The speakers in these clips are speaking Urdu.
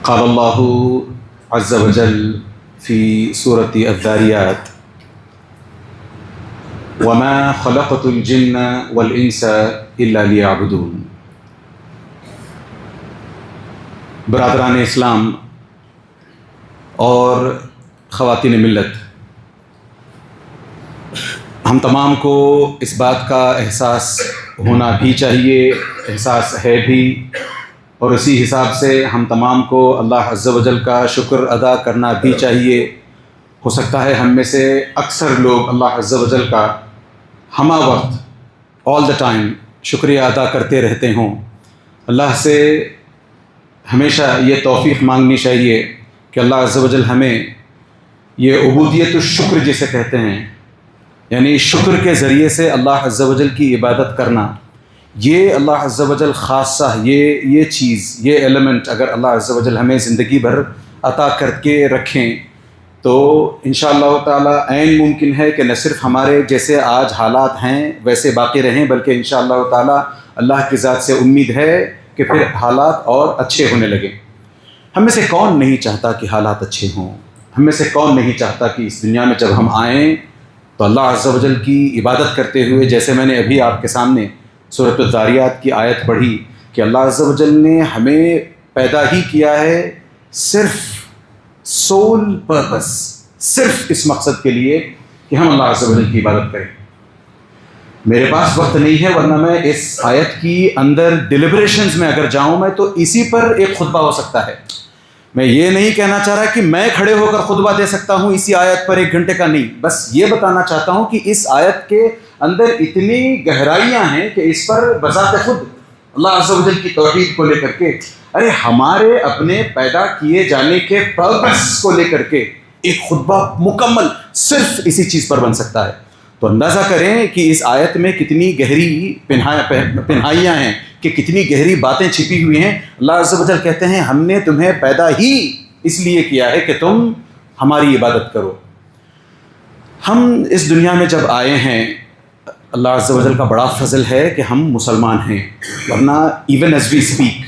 قال اللہ عز وجل فی سورۃ الذاریات وما خلقت الجن والانس الا لیعبدون۔ برادران اسلام اور خواتین ملت، ہم تمام کو اس بات کا احساس ہونا بھی چاہیے، احساس ہے بھی، اور اسی حساب سے ہم تمام کو اللہ عز و جل کا شکر ادا کرنا بھی چاہیے۔ ہو سکتا ہے ہم میں سے اکثر لوگ اللہ عز و جل کا ہمہ وقت آل دا ٹائم شکریہ ادا کرتے رہتے ہوں۔ اللہ سے ہمیشہ یہ توفیق مانگنی چاہیے کہ اللہ عز و جل ہمیں یہ عبودیت الشکر جسے کہتے ہیں، یعنی شکر کے ذریعے سے اللہ عز و جل کی عبادت کرنا، یہ اللہ عز و جل خاصہ یہ چیز، یہ ایلیمنٹ اگر اللہ عز و جل ہمیں زندگی بھر عطا کر کے رکھیں تو انشاءاللہ تعالی عین ممکن ہے کہ نہ صرف ہمارے جیسے آج حالات ہیں ویسے باقی رہیں، بلکہ انشاءاللہ تعالی اللہ کی ذات سے امید ہے کہ پھر حالات اور اچھے ہونے لگیں۔ ہم میں سے کون نہیں چاہتا کہ حالات اچھے ہوں؟ ہم میں سے کون نہیں چاہتا کہ اس دنیا میں جب ہم آئیں تو اللہ عز و جل کی عبادت کرتے ہوئے، جیسے میں نے ابھی آپ کے سامنے سورۃ الذاریات کی آیت پڑھی کہ اللہ عز و جل نے ہمیں پیدا ہی کیا ہے صرف سول پرپس، صرف اس مقصد کے لیے کہ ہم اللہ عز و جل کی عبادت کریں۔ میرے پاس وقت نہیں ہے، ورنہ میں اس آیت کی اندر ڈیلیبریشنز میں اگر جاؤں میں تو اسی پر ایک خطبہ ہو سکتا ہے۔ میں یہ نہیں کہنا چاہ رہا کہ میں کھڑے ہو کر خطبہ دے سکتا ہوں اسی آیت پر 1 گھنٹے کا، نہیں، بس یہ بتانا چاہتا ہوں کہ اس آیت کے اندر اتنی گہرائیاں ہیں کہ اس پر بذات خود اللہ عز و جل کی توحید کو لے کر کے، ہمارے اپنے پیدا کیے جانے کے پرپس کو لے کر کے ایک خطبہ مکمل صرف اسی چیز پر بن سکتا ہے۔ تو اندازہ کریں کہ اس آیت میں کتنی گہری پنہائیاں ہیں، کہ کتنی گہری باتیں چھپی ہوئی ہیں۔ اللہ عز و جل کہتے ہیں ہم نے تمہیں پیدا ہی اس لیے کیا ہے کہ تم ہماری عبادت کرو۔ ہم اس دنیا میں جب آئے ہیں، اللہ عز و جل کا بڑا فضل ہے کہ ہم مسلمان ہیں، ورنہ ایون ایز وی اسپیک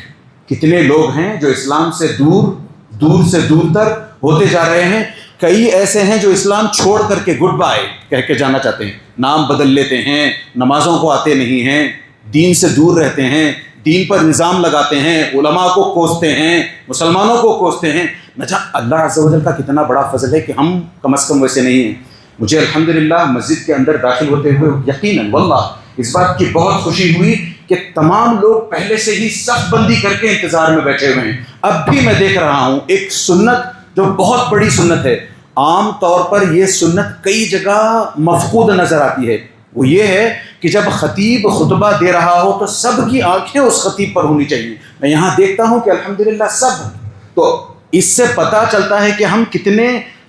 کتنے لوگ ہیں جو اسلام سے دور سے دور تر ہوتے جا رہے ہیں۔ کئی ایسے ہیں جو اسلام چھوڑ کر کے گڈ بائی کہہ کے جانا چاہتے ہیں، نام بدل لیتے ہیں، نمازوں کو آتے نہیں ہیں، دین سے دور رہتے ہیں، دین پر نظام لگاتے ہیں، علماء کو کوستے ہیں، مسلمانوں کو کوستے ہیں۔ اللہ عز و جل کا کتنا بڑا فضل ہے کہ ہم کم از کم ویسے نہیں ہیں۔ مجھے الحمدللہ مسجد کے اندر داخل ہوتے ہوئے یقیناً واللہ اس بات کی بہت خوشی ہوئی کہ تمام لوگ پہلے سے ہی صف بندی کر کے انتظار میں بیٹھے ہوئے ہیں۔ اب بھی میں دیکھ رہا ہوں ایک سنت جو بہت بڑی سنت ہے، عام طور پر یہ سنت کئی جگہ مفقود نظر آتی ہے، وہ یہ ہے کہ جب خطیب خطبہ دے رہا ہو تو سب کی آنکھیں اس خطیب پر ہونی چاہیے۔ میں یہاں دیکھتا ہوں کہ الحمدللہ سب، تو اس سے پتہ چلتا ہے کہ ہم کتنے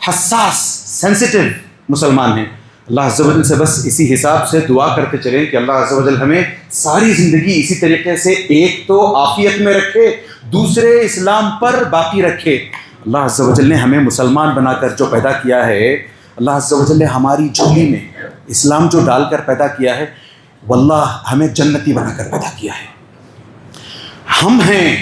حساس سینسیٹیو مسلمان ہیں۔ اللہ عز و جل سے بس اسی حساب سے دعا کرتے چلیں کہ اللہ عز و جل ہمیں ساری زندگی اسی طریقے سے ایک تو عافیت میں رکھے، دوسرے اسلام پر باقی رکھے۔ اللہ عز و جل نے ہمیں مسلمان بنا کر جو پیدا کیا ہے، اللہ عز و جل نے ہماری جھولی میں اسلام جو ڈال کر پیدا کیا ہے، واللہ ہمیں جنتی بنا کر پیدا کیا ہے۔ ہم ہیں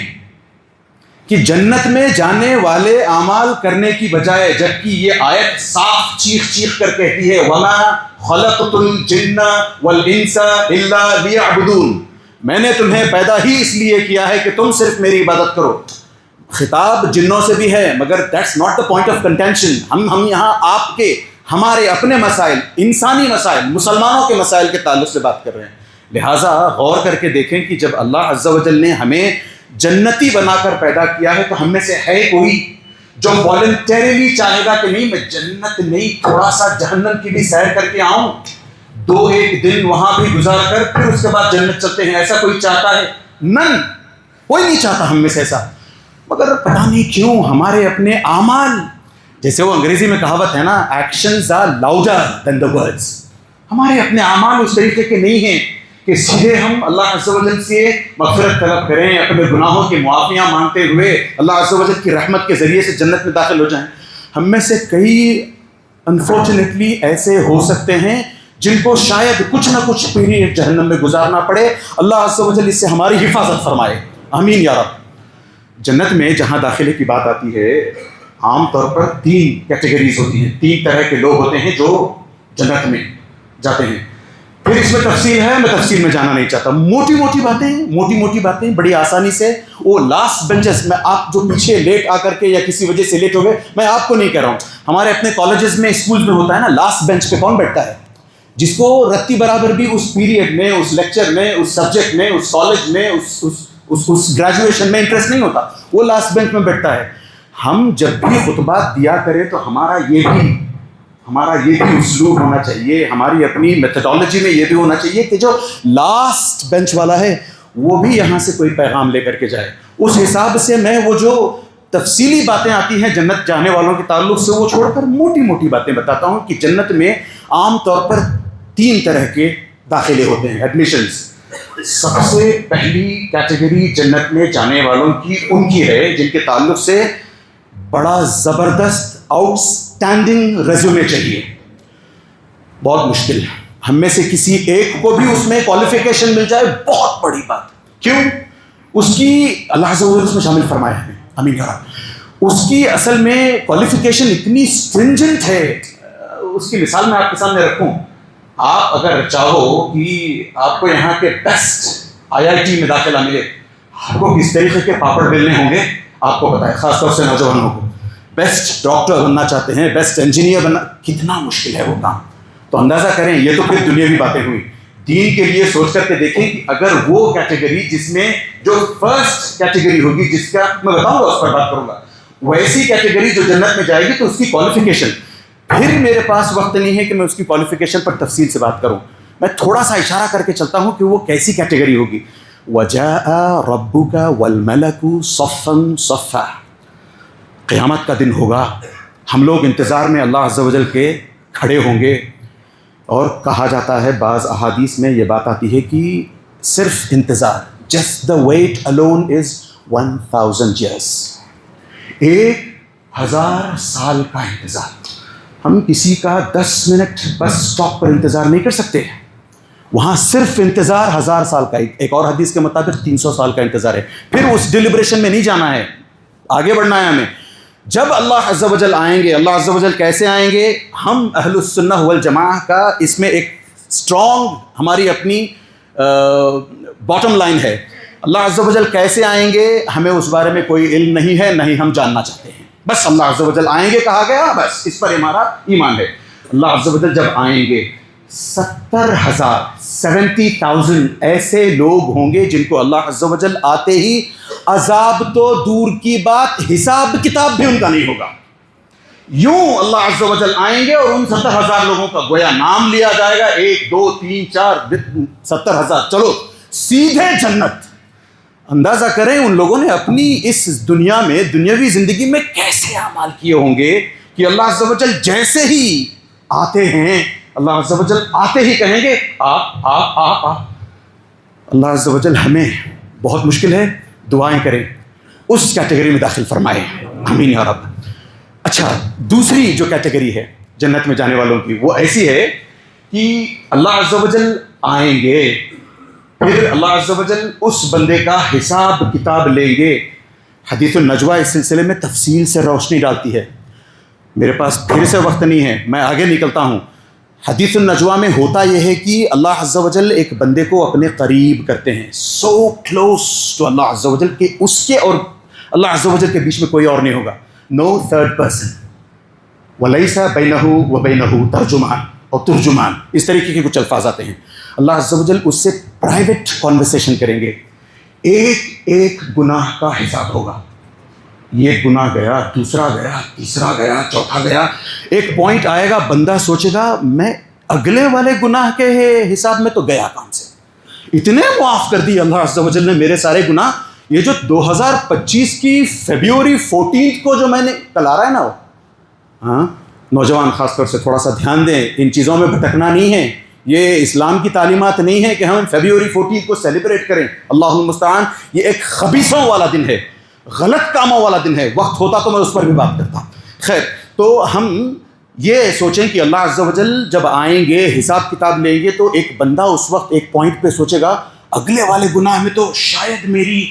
کہ جنت میں جانے والے اعمال کرنے کی بجائے، جبکہ یہ آیت صاف چیخ کر کہتی ہے وَمَا خَلَقْتُ الْجِنَّ وَالْإِنسَ إِلَّا لِيَعْبُدُونَ، میں نے تمہیں پیدا ہی اس لیے کیا ہے کہ تم صرف میری عبادت کرو۔ خطاب جنوں سے بھی ہے، مگر that's not the point of contention. ہم یہاں آپ کے، ہمارے اپنے مسائل، انسانی مسائل، مسلمانوں کے مسائل کے تعلق سے بات کر رہے ہیں۔ لہٰذا غور کر کے دیکھیں کہ جب اللہ عز و جل نے ہمیں جنتی بنا کر پیدا کیا ہے تو ہم میں سے ہے کوئی جو والنٹریلی چاہے گا کہ نہیں میں جنت نہیں، تھوڑا سا جہنم کی بھی سیر کر کے آؤں، 2-1 دن وہاں بھی گزار کر پھر اس کے بعد جنت چلتے ہیں؟ ایسا کوئی چاہتا ہے؟ نن، کوئی نہیں چاہتا ہم میں سے ایسا۔ مگر پتہ نہیں کیوں ہمارے اپنے اعمال، جیسے وہ انگریزی میں کہاوت ہے نا، actions are louder than the words, ہمارے اپنے اعمال اس طریقے کے نہیں ہیں کہ سیدھے ہم اللہ عز و جل سے مغفرت طلب کریں، اپنے گناہوں کی معافیاں مانگتے ہوئے اللہ عز و جل کی رحمت کے ذریعے سے جنت میں داخل ہو جائیں۔ ہم میں سے کئی انفارچونیٹلی ایسے ہو سکتے ہیں جن کو شاید کچھ نہ کچھ پیریڈ جہنم میں گزارنا پڑے۔ اللہ عز و جل اس سے ہماری حفاظت فرمائے، آمین یا رب۔ جنت میں جہاں داخلے کی بات آتی ہے عام طور پر 3 کیٹیگریز ہوتی ہیں، 3 طرح کے لوگ ہوتے ہیں جو جنت میں جاتے ہیں. پھر اس میں تفصیل ہے، میں تفصیل میں جانا نہیں چاہتا. موٹی موٹی باتیں بڑی آسانی سے وہ لاسٹ بینچز میں، آپ جو پیچھے لیٹ آ کر کے یا کسی وجہ سے لیٹ ہو گئے، میں آپ کو نہیں کہہ رہا ہوں، ہمارے اپنے کالجز میں اسکولز میں ہوتا ہے نا، لاسٹ بینچ پہ کون بیٹھتا ہے؟ جس کو رتی برابر بھی اس پیریڈ میں، اس لیکچر میں، اس سبجیکٹ میں، اس کالج میں، اس گریجویشن میں انٹرسٹ نہیں ہوتا، وہ لاسٹ بینچ میں بیٹھتا ہے. ہم جب بھی خطبات دیا کریں تو ہمارا یہ بھی اسلوب ہونا چاہیے، ہماری اپنی میتھڈالوجی میں یہ بھی ہونا چاہیے کہ جو لاسٹ بینچ والا ہے وہ بھی یہاں سے کوئی پیغام لے کر کے جائے. اس حساب سے میں وہ جو تفصیلی باتیں آتی ہیں جنت جانے والوں کے تعلق سے وہ چھوڑ کر موٹی باتیں بتاتا ہوں کہ جنت میں عام طور پر 3 طرح کے داخلے ہوتے ہیں، ایڈمیشنز. سب سے پہلی کیٹیگری جنت میں جانے والوں کی ان کی ہے جن کے تعلق سے بڑا زبردست آؤٹ اسٹینڈنگ ریزیومے چاہیے. بہت مشکل، ہم میں سے کسی ایک کو بھی اس میں کوالیفیکیشن مل جائے، بہت بڑی بات. کیوں؟ اس کی اللہ عز و جل اس میں شامل فرمایا ہے. امین یا رب. اس کی اصل میں کوالیفیکیشن اتنی اسٹرنجنٹ ہے. اس کی مثال میں آپ کے سامنے رکھوں. آپ اگر چاہو کہ آپ کو یہاں کے بیسٹ IIT میں داخلہ ملے، آپ کو کس طریقے کے پاپڑ بیلنے ہوں گے آپ کو پتا ہے، خاص طور سے نوجوانوں کو. بیسٹ ڈاکٹر بننا چاہتے ہیں، بیسٹ انجینئر بننا، کتنا مشکل ہے وہ کام. تو اندازہ کریں، یہ تو پھر دنیاوی باتیں ہوئی. دین کے لیے سوچ کر کے دیکھیں کہ اگر وہ کیٹیگری جس میں جو فرسٹ کیٹیگری ہوگی، جس کا میں بتاؤں گا، اس پر بات کروں گا، ویسی کیٹیگری جو جنت میں جائے گی تو اس کی کوالیفیکیشن، پھر میرے پاس وقت نہیں ہے کہ میں اس کی کوالیفیکیشن پر تفصیل سے بات کروں. میں تھوڑا سا اشارہ کر کے چلتا ہوں کہ وہ کیسی کیٹیگری ہوگی. وَجَاءَ رَبُّكَ وَالْمَلَكُ صَفًّا صَفًّا. قیامت کا دن ہوگا، ہم لوگ انتظار میں اللہ عز و جل کے کھڑے ہوں گے. اور کہا جاتا ہے، بعض احادیث میں یہ بات آتی ہے کہ صرف انتظار، just the wait alone is 1000 years. 1000 سال کا انتظار. ہم کسی کا 10 منٹ بس اسٹاپ پر انتظار نہیں کر سکتے، وہاں صرف انتظار 1000 سال کا. ایک اور حدیث کے مطابق 300 سال کا انتظار ہے. پھر اس ڈیلیبریشن میں نہیں جانا ہے، آگے بڑھنا ہے ہمیں. جب اللہ عز و جل آئیں گے، اللہ عز و جل کیسے آئیں گے؟ ہم اہل السنہ والجماعہ کا اس میں ایک اسٹرانگ ہماری اپنی باٹم لائن ہے. اللہ عز و جل کیسے آئیں گے ہمیں اس بارے میں کوئی علم نہیں ہے، نہیں ہم جاننا چاہتے ہیں. بس اللہ عز و جل آئیں گے کہا گیا، بس اس پر ہمارا ایمان ہے. اللہ عز و جل جب آئیں گے 70,000 ایسے لوگ ہوں گے جن کو اللہ عز و جل آتے ہی عذاب تو دور کی بات، حساب کتاب بھی ان کا نہیں ہوگا. یوں اللہ عز و جل آئیں گے اور ان 70,000 لوگوں کا گویا نام لیا جائے گا، 1 2 3 4 70,000، چلو سیدھے جنت. اندازہ کریں ان لوگوں نے اپنی اس دنیا میں، دنیاوی زندگی میں کیسے اعمال کیے ہوں گے کہ اللہ عز و جل جیسے ہی آتے ہیں، اللہ عز و جل آتے ہی کہیں گے آ. اللہ عز و جل ہمیں، بہت مشکل ہے، دعائیں کریں، اس کیٹیگری میں داخل فرمائے. آمین یا رب. اچھا، دوسری جو کیٹیگری ہے جنت میں جانے والوں کی، وہ ایسی ہے کہ اللہ عز و جل آئیں گے، پھر اللہ عز و جل اس بندے کا حساب کتاب لیں گے. حدیث النجوہ اس سلسلے میں تفصیل سے روشنی ڈالتی ہے. میرے پاس پھر سے وقت نہیں ہے، میں آگے نکلتا ہوں. حدیث النجوہ میں ہوتا یہ ہے کہ اللہ عز و جل ایک بندے کو اپنے قریب کرتے ہیں، سو کلوز ٹو اللہ عز و جل کہ اس کے اور اللہ عز و جل کے بیچ میں کوئی اور نہیں ہوگا. No third person. وَلَيْسَ بَيْنَهُ وَبَيْنَهُ ترجمان اور ترجمان، اس طریقے کے کچھ الفاظ آتے ہیں. اللہ عز و جل اس سے پرائیویٹ کانورسیشن کریں گے. ایک گناہ کا حساب ہوگا. یہ گناہ گیا، دوسرا گیا، تیسرا گیا، چوتھا گیا. ایک پوائنٹ آئے گا، بندہ سوچے گا میں اگلے والے گناہ کے حساب میں تو گیا کام سے، اتنے معاف کر دی اللہ عز و جل نے میرے سارے گناہ. یہ جو 2025 کی فیبروری 14 کو جو میں نے کل آ رہا ہے نا، وہ ہاں، نوجوان خاص طور سے تھوڑا سا دھیان دیں، ان چیزوں میں بھٹکنا نہیں ہے. یہ اسلام کی تعلیمات نہیں ہے کہ ہم فیبروری 14 کو سیلیبریٹ کریں. اللہ المستعان. یہ ایک خبیثوں والا دن ہے، غلط کاموں والا دن ہے. وقت ہوتا تو میں اس پر بھی بات کرتا. خیر، تو ہم یہ سوچیں کہ اللہ عز و جل جب آئیں گے، حساب کتاب لیں گے، تو ایک بندہ اس وقت ایک پوائنٹ پہ سوچے گا اگلے والے گناہ میں تو شاید میری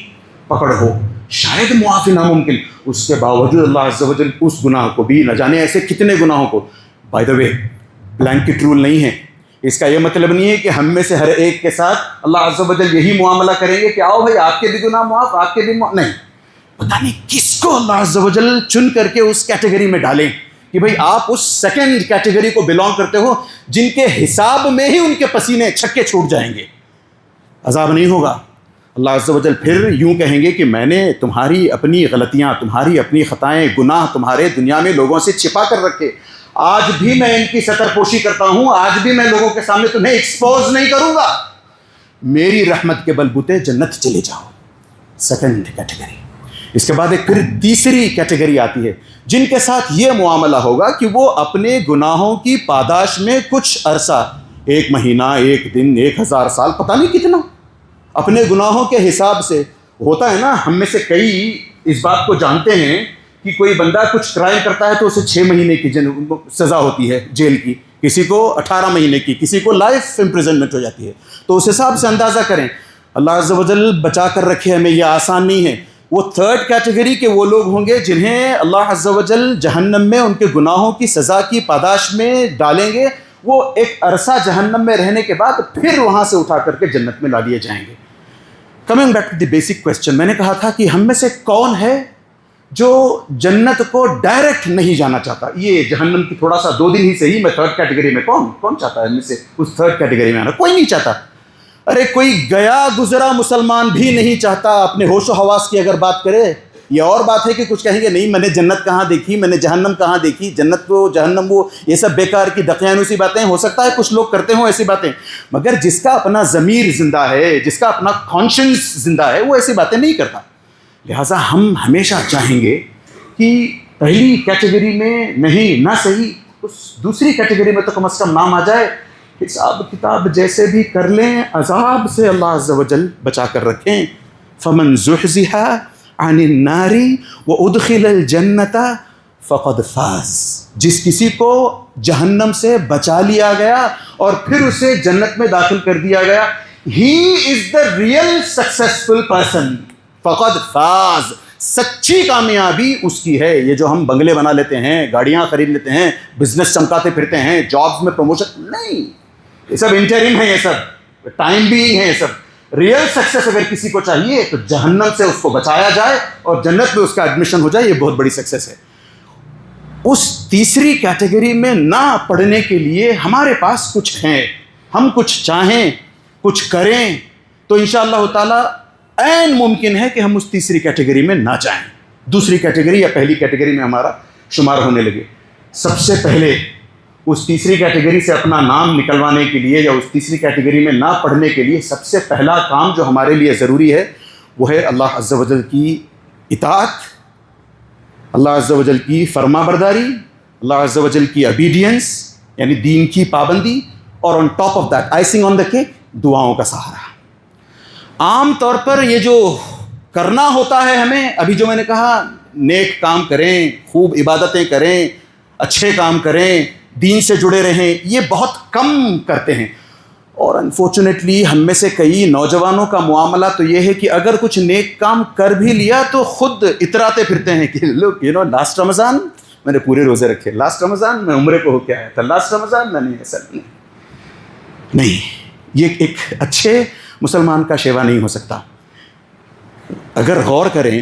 پکڑ ہو، شاید معافی ناممکن، اس کے باوجود اللہ عز و جل اس گناہ کو بھی، نہ جانے ایسے کتنے گناہوں کو، by the way blanket rule نہیں ہے، اس کا یہ مطلب نہیں ہے کہ ہم میں سے ہر ایک کے ساتھ اللہ عز و جل یہی معاملہ کریں گے کہ آؤ بھائی آپ کے بھی گناہ معاف، آپ کے بھی نہیں، پتہ نہیں کس کو اللہ عز و جل چن کر کے اس کیٹیگری میں ڈالیں کہ بھئی آپ اس سیکنڈ کیٹیگری کو بلانگ کرتے ہو جن کے حساب میں ہی ان کے پسینے چھکے چھوٹ جائیں گے، عذاب نہیں ہوگا۔ اللہ عز و جل پھر یوں کہیں گے کہ میں نے تمہاری اپنی غلطیاں، تمہاری اپنی خطائیں، گناہ تمہارے دنیا میں لوگوں سے چھپا کر رکھے، آج بھی میں ان کی ستر پوشی کرتا ہوں، آج بھی میں لوگوں کے سامنے تمہیں ایکسپوز نہیں کروں گا، میری رحمت کے بلبوتے جنت چلے جاؤ، سیکنڈ کیٹیگری۔ اس کے بعد ایک پھر تیسری کیٹیگری آتی ہے جن کے ساتھ یہ معاملہ ہوگا کہ وہ اپنے گناہوں کی پاداش میں کچھ عرصہ، 1 مہینہ، 1 دن، 1000 سال، پتہ نہیں کتنا، اپنے گناہوں کے حساب سے ہوتا ہے نا۔ ہم میں سے کئی اس بات کو جانتے ہیں کہ کوئی بندہ کچھ کرائم کرتا ہے تو اسے 6 مہینے کی سزا ہوتی ہے جیل کی، کسی کو 18 مہینے کی، کسی کو لائف امپریزنمنٹ ہو جاتی ہے، تو اس حساب سے اندازہ کریں۔ اللہ عز و جل بچا کر رکھے ہمیں، یہ آسان نہیں ہے۔ وہ تھرڈ کیٹیگری کے وہ لوگ ہوں گے جنہیں اللہ عز و جل جہنم میں ان کے گناہوں کی سزا کی پاداش میں ڈالیں گے، وہ ایک عرصہ جہنم میں رہنے کے بعد پھر وہاں سے اٹھا کر کے جنت میں لا لیے جائیں گے۔ Coming back to the basic question, میں نے کہا تھا کہ ہم میں سے کون ہے جو جنت کو ڈائریکٹ نہیں جانا چاہتا؟ یہ جہنم کی تھوڑا سا 2 دن ہی صحیح میں تھرڈ کیٹیگری میں، کون چاہتا ہے ان میں سے اس تھرڈ کیٹیگری میں آنا؟ کوئی نہیں چاہتا۔ ارے کوئی گیا گزرا مسلمان بھی نہیں چاہتا اپنے ہوش و حواس کی اگر بات کرے۔ یہ اور بات ہے کہ کچھ کہیں گے نہیں میں نے جنت کہاں دیکھی، میں نے جہنم کہاں دیکھی، جنت کو جہنم وہ یہ سب بیکار کی دقیانوسی باتیں، ہو سکتا ہے کچھ لوگ کرتے ہوں ایسی باتیں، مگر جس کا اپنا ضمیر زندہ ہے، جس کا اپنا کانشنس زندہ ہے، وہ ایسی باتیں نہیں کرتا۔ لہٰذا ہم ہمیشہ چاہیں گے کہ پہلی کیٹیگری میں نہیں، نہ صحیح اس دوسری کیٹیگری میں تو کم از کم نام آ جائے، حساب کتاب جیسے بھی کر لیں، عذاب سے اللہ عز و جل بچا کر رکھیں۔ فمن زحزح عن النار وادخل الجنت فقد فاز، جس کسی کو جہنم سے بچا لیا گیا اور پھر اسے جنت میں داخل کر دیا گیا، ہی از دا ریئل سکسیسفل پرسن، فقد فاز، سچی کامیابی اس کی ہے۔ یہ جو ہم بنگلے بنا لیتے ہیں، گاڑیاں خرید لیتے ہیں، بزنس چمکاتے پھرتے ہیں، جابز میں پروموشن، نہیں، یہ سب انٹرم ہے، یہ سب ٹائم بینگ ہے، یہ سب۔ ریئل سکسیس اگر کسی کو چاہیے تو جہنم سے اس کو بچایا جائے اور جنت میں اس کا ایڈمیشن ہو جائے، یہ بہت بڑی سکسیس ہے۔ اس تیسری کیٹیگری میں نہ پڑھنے کے لیے ہمارے پاس کچھ ہیں، ہم کچھ چاہیں، کچھ کریں تو انشاءاللہ تعالیٰ عین ممکن ہے کہ ہم اس تیسری کیٹیگری میں نہ جائیں، دوسری کیٹیگری یا پہلی کیٹیگری میں ہمارا شمار ہونے لگے۔ سب سے پہلے اس تیسری کیٹیگری سے اپنا نام نکلوانے کے لیے یا اس تیسری کیٹیگری میں نہ پڑھنے کے لیے سب سے پہلا کام جو ہمارے لیے ضروری ہے وہ ہے اللہ عز و جل کی اطاعت، اللہ عز و جل کی فرما برداری، اللہ عز و جل کی obedience یعنی دین کی پابندی، اور on top of that icing on the cake دعاؤں کا سہارا۔ عام طور پر یہ جو کرنا ہوتا ہے ہمیں، ابھی جو میں نے کہا نیک کام کریں، خوب عبادتیں کریں، اچھے کام کریں، دین سے جڑے رہیں، یہ بہت کم کرتے ہیں۔ اور انفارچونیٹلی ہم میں سے کئی نوجوانوں کا معاملہ تو یہ ہے کہ اگر کچھ نیک کام کر بھی لیا تو خود اتراتے پھرتے ہیں کہ لوگ لاسٹ رمضان میں نے پورے روزے رکھے، لاسٹ رمضان میں عمرے کو ہو کے آیا تھا، لاسٹ رمضان میں نہیں، ایسا نہیں، یہ ایک اچھے مسلمان کا شیوا نہیں ہو سکتا۔ اگر غور کریں،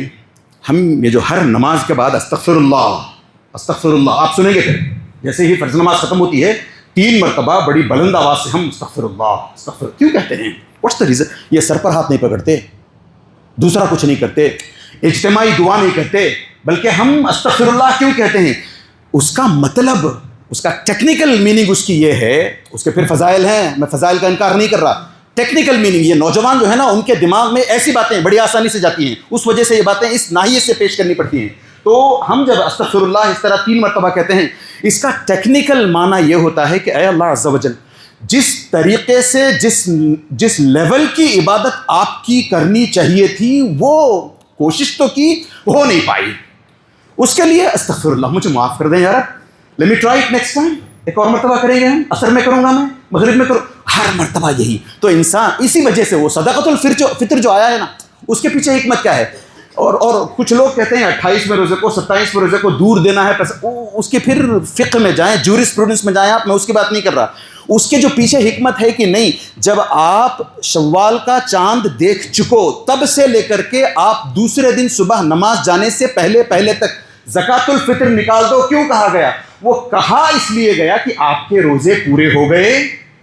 ہم یہ جو ہر نماز کے بعد استغفر اللہ آپ سنیں گے، پھر جیسے ہی فرض نماز ختم ہوتی ہے 3 مرتبہ بڑی بلند آواز سے ہم استغفر کیوں کہتے ہیں؟ What's the reason? یہ سر پر ہاتھ نہیں پکڑتے، دوسرا کچھ نہیں کرتے، اجتماعی دعا نہیں کرتے، بلکہ ہم استغفر اللہ کیوں کہتے ہیں؟ اس کا مطلب، اس کا ٹیکنیکل میننگ اس کی یہ ہے، اس کے پھر فضائل ہیں، میں فضائل کا انکار نہیں کر رہا، ٹیکنیکل میننگ یہ نوجوان جو ہے نا ان کے دماغ میں ایسی باتیں بڑی آسانی سے جاتی ہیں، اس وجہ سے یہ باتیں اس ناحیے سے پیش کرنی پڑتی ہیں۔ تو ہم جب استغفر اللہ اس طرح 3 مرتبہ کہتے ہیں، اس کا ٹیکنیکل معنی یہ ہوتا ہے کہ اے اللہ عز و جل، جس طریقے سے جس لیول کی عبادت آپ کی کرنی چاہیے تھی وہ کوشش تو کی، ہو نہیں پائی، اس کے لیے استغفر اللہ، مجھے معاف کر دیں یار، let me try it next time, ایک اور مرتبہ کریں گے ہم، عصر میں کروں گا میں، مغرب میں کروں، ہر مرتبہ یہی۔ تو انسان اسی وجہ سے وہ صدقۃ الفطر جو آیا ہے نا، اس کے پیچھے حکمت کیا ہے؟ اور کچھ لوگ کہتے ہیں 28ویں روزے کو 27ویں روزے کو دور دینا ہے، اس کے پھر فقہ میں جائیں، جورسپروڈنس میں جائیں آپ، میں اس کی بات نہیں کر رہا. اس کے جو پیچھے حکمت ہے کہ نہیں، جب آپ شوال کا چاند دیکھ چکو تب سے لے کر کے آپ دوسرے دن صبح نماز جانے سے پہلے تک زکوٰۃ الفطر نکال دو. کیوں کہا گیا؟ وہ کہا اس لیے گیا کہ آپ کے روزے پورے ہو گئے،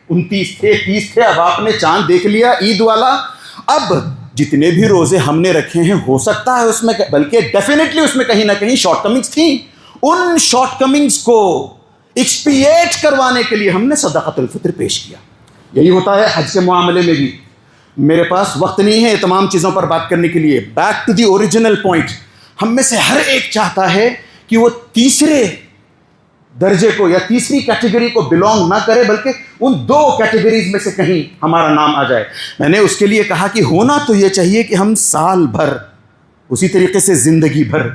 29 تھے 30 تھے، اب آپ نے چاند دیکھ لیا عید والا، اب جتنے بھی روزے ہم نے رکھے ہیں ہو سکتا ہے اس میں، بلکہ ڈیفینیٹلی اس میں کہیں نہ کہیں شارٹ کمنگز تھیں، ان شارٹ کمنگز کو ایکسپیٹ کروانے کے لیے ہم نے صدقۃ الفطر پیش کیا. یہی ہوتا ہے حج کے معاملے میں بھی. میرے پاس وقت نہیں ہے تمام چیزوں پر بات کرنے کے لیے. Back to the original point, ہم میں سے ہر ایک چاہتا ہے کہ وہ تیسرے درجے کو یا تیسری کیٹیگری کو بلونگ نہ کرے، بلکہ ان 2 کیٹیگریز میں سے کہیں ہمارا نام آ جائے. میں نے اس کے لیے کہا کہ ہونا تو یہ چاہیے کہ ہم سال بھر اسی طریقے سے زندگی بھر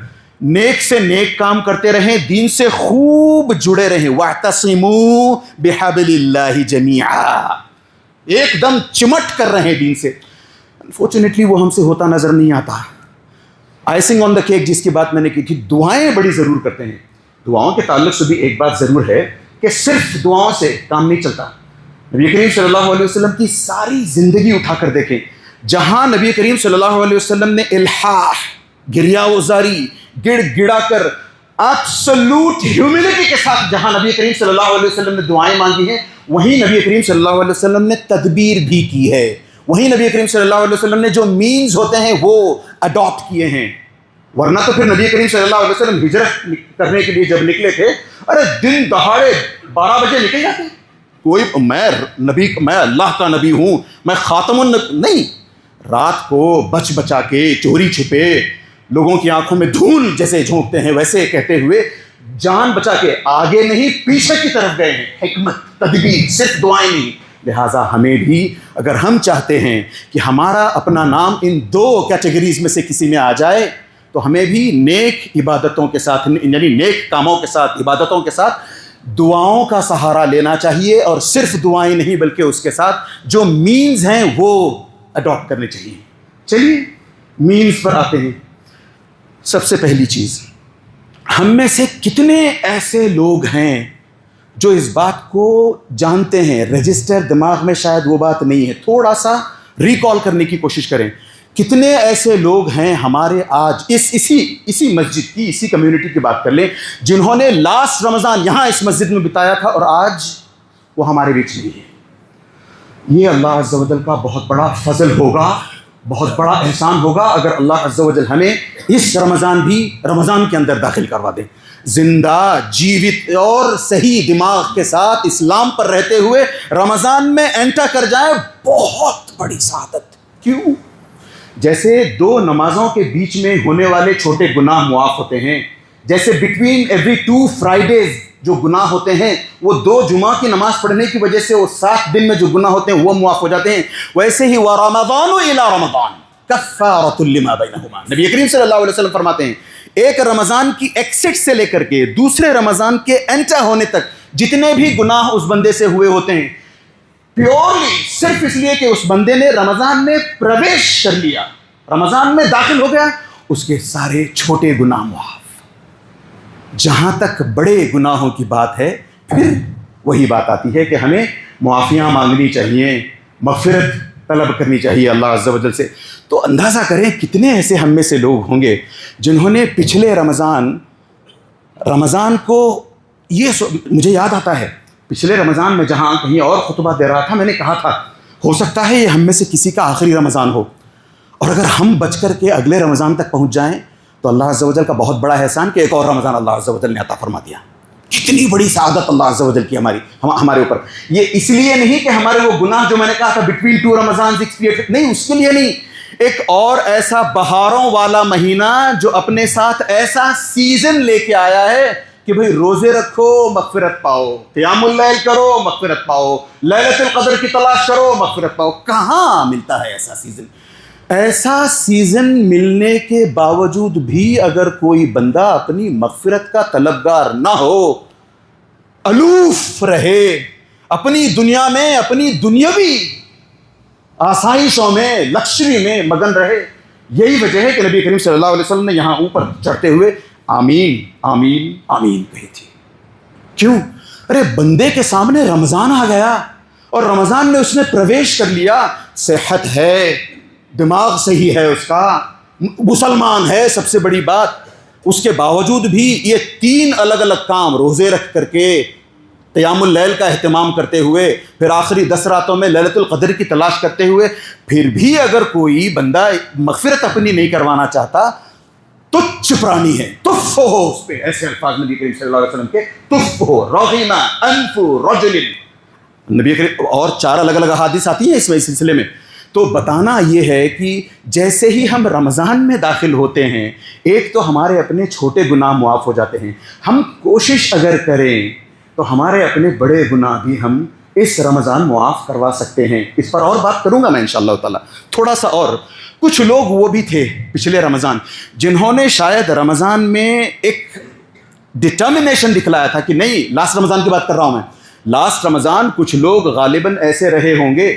نیک سے نیک کام کرتے رہیں، دین سے خوب جڑے رہیں. وَاعْتَصِمُوا بِحَبْلِ اللَّهِ جَمِيعًا، ایک دم چمٹ کر رہے دین سے. انفارچونیٹلی وہ ہم سے ہوتا نظر نہیں آتا. آئسنگ آن دا کیک جس کی بات میں نے کی تھی، دعائیں بڑی ضرور کرتے ہیں. دعاؤں کے تعلق سے بھی ایک بات ضرور ہے کہ صرف دعاؤں سے کام نہیں چلتا. نبی کریم صلی اللہ علیہ وسلم کی ساری زندگی اٹھا کر دیکھیں، جہاں نبی کریم صلی اللہ علیہ وسلم نے الحاح، گریہ وزاری، گڑ گڑا کر ایبسولوٹ ہیوملٹی کے ساتھ جہاں نبی کریم صلی اللہ علیہ وسلم نے دعائیں مانگی ہیں، وہیں نبی کریم صلی اللہ علیہ وسلم نے تدبیر بھی کی ہے. وہیں نبی کریم صلی اللہ علیہ وسلم نے جو مینز ہوتے ہیں وہ اڈاپٹ کیے ہیں. ورنہ تو پھر نبی کریم صلی اللہ علیہ وسلم ہجرت کرنے کے لیے جب نکلے تھے، ارے دن دہاڑے 12 بجے نکل جاتے. کوئی میں اللہ کا نبی ہوں، میں خاتم نہیں، رات کو بچا کے چوری چھپے لوگوں کی آنکھوں میں دھول جیسے جھونکتے ہیں ویسے کہتے ہوئے جان بچا کے آگے نہیں پیچھے کی طرف گئے ہیں. حکمت، تدبیر، صرف دعائیں نہیں. لہٰذا ہمیں بھی اگر ہم چاہتے ہیں کہ ہمارا اپنا نام ان 2 کیٹیگریز میں سے کسی میں آ جائے، تو ہمیں بھی نیک عبادتوں کے ساتھ، یعنی نیک کاموں کے ساتھ، عبادتوں کے ساتھ دعاؤں کا سہارا لینا چاہیے، اور صرف دعائیں نہیں بلکہ اس کے ساتھ جو مینز ہیں وہ اڈاپٹ کرنے چاہیے. چلیے مینز پر آتے ہیں. سب سے پہلی چیز، ہم میں سے کتنے ایسے لوگ ہیں جو اس بات کو جانتے ہیں، رجسٹر دماغ میں شاید وہ بات نہیں ہے، تھوڑا سا ریکال کرنے کی کوشش کریں. کتنے ایسے لوگ ہیں ہمارے آج اسی مسجد کی، اسی کمیونٹی کی بات کر لیں، جنہوں نے لاسٹ رمضان یہاں اس مسجد میں بتایا تھا اور آج وہ ہمارے بیچ نہیں ہے. یہ اللہ عز و جل کا بہت بڑا فضل ہوگا، بہت بڑا احسان ہوگا اگر اللہ عز و جل ہمیں اس رمضان کے اندر داخل کروا دے، زندہ جیوت اور صحیح دماغ کے ساتھ اسلام پر رہتے ہوئے رمضان میں انٹر کر جائے. بہت بڑی سعادت. کیوں؟ جیسے 2 نمازوں کے بیچ میں ہونے والے چھوٹے گناہ معاف ہوتے ہیں، جیسے بٹوین ایوری 2 فرائیڈیز جو گناہ ہوتے ہیں وہ 2 جمعہ کی نماز پڑھنے کی وجہ سے وہ 7 دن میں جو گناہ ہوتے ہیں وہ معاف ہو جاتے ہیں، ویسے ہی وَرَمَضَانُ إِلَىٰ رَمَضَانَ كَفَّارَةٌ لِمَا بَيْنَهُمَا. نبی کریم صلی اللہ علیہ وسلم فرماتے ہیں ایک رمضان کی ایکسٹ سے لے کر کے دوسرے رمضان کے انٹر ہونے تک جتنے بھی گناہ اس بندے سے ہوئے ہوتے ہیں، پیورلی صرف اس لیے کہ اس بندے نے رمضان میں پرویش کر لیا، رمضان میں داخل ہو گیا، اس کے سارے چھوٹے گناہ معاف. جہاں تک بڑے گناہوں کی بات ہے، پھر وہی بات آتی ہے کہ ہمیں معافیاں مانگنی چاہیے، مغفرت طلب کرنی چاہیے اللہ عز و جل سے. تو اندازہ کریں کتنے ایسے ہم میں سے لوگ ہوں گے جنہوں نے پچھلے رمضان کو مجھے یاد آتا ہے پچھلے رمضان میں جہاں کہیں اور خطبہ دے رہا تھا، میں نے کہا تھا ہو سکتا ہے یہ ہم میں سے کسی کا آخری رمضان ہو، اور اگر ہم بچ کر کے اگلے رمضان تک پہنچ جائیں تو اللہ عز و جل کا بہت بڑا احسان کہ ایک اور رمضان اللہ عز و جل نے عطا فرما دیا. کتنی بڑی سعادت اللہ عز و جل کی ہمارے اوپر. یہ اس لیے نہیں کہ ہمارے وہ گناہ جو میں نے کہا تھا بٹوین 2 رمضان نہیں، اس کے لیے نہیں. ایک اور ایسا بہاروں والا مہینہ جو اپنے ساتھ ایسا سیزن لے کے آیا ہے کہ بھئی روزے رکھو مغفرت پاؤ، قیام اللیل کرو مغفرت پاؤ، لیلۃ القدر کی تلاش کرو مغفرت پاؤ. کہاں ملتا ہے ایسا سیزن؟ ایسا سیزن ملنے کے باوجود بھی اگر کوئی بندہ اپنی مغفرت کا طلبگار نہ ہو، الوف رہے، اپنی دنیا میں اپنی دنیاوی آسائشوں میں، لکشری میں مگن رہے، یہی وجہ ہے کہ نبی کریم صلی اللہ علیہ وسلم نے یہاں اوپر چڑھتے ہوئے آمین آمین آمین کہی تھی. کیوں؟ ارے بندے کے سامنے رمضان آ گیا اور رمضان میں اس نے پرویش کر لیا، صحت ہے، دماغ صحیح ہے، اس کا مسلمان ہے، سب سے بڑی بات. اس کے باوجود بھی یہ 3 الگ الگ کام روزے رکھ کر کے، قیام اللیل کا اہتمام کرتے ہوئے، پھر آخری 10 راتوں میں لیلۃ القدر کی تلاش کرتے ہوئے، پھر بھی اگر کوئی بندہ مغفرت اپنی نہیں کروانا چاہتا، تچھ پرانی ہے، تف ہو اس پہ. ایسے الفاظ نبی کریم صلی اللہ علیہ وسلم کے، تف ہو رغم انف رجل. نبی کریم اور 4 الگ الگ احادیث آتی ہیں اس سلسلے میں. تو بتانا یہ ہے کہ جیسے ہی ہم رمضان میں داخل ہوتے ہیں، ایک تو ہمارے اپنے چھوٹے گناہ معاف ہو جاتے ہیں. ہم کوشش اگر کریں تو ہمارے اپنے بڑے گناہ بھی ہم اس رمضان معاف کروا سکتے ہیں. اس پر اور بات کروں گا میں انشاءاللہ تعالی تھوڑا سا. اور کچھ لوگ وہ بھی تھے پچھلے رمضان جنہوں نے شاید رمضان میں ایک ڈٹرمنیشن دکھلایا تھا کہ نہیں، لاسٹ رمضان کی بات کر رہا ہوں میں، لاسٹ رمضان کچھ لوگ غالباً ایسے رہے ہوں گے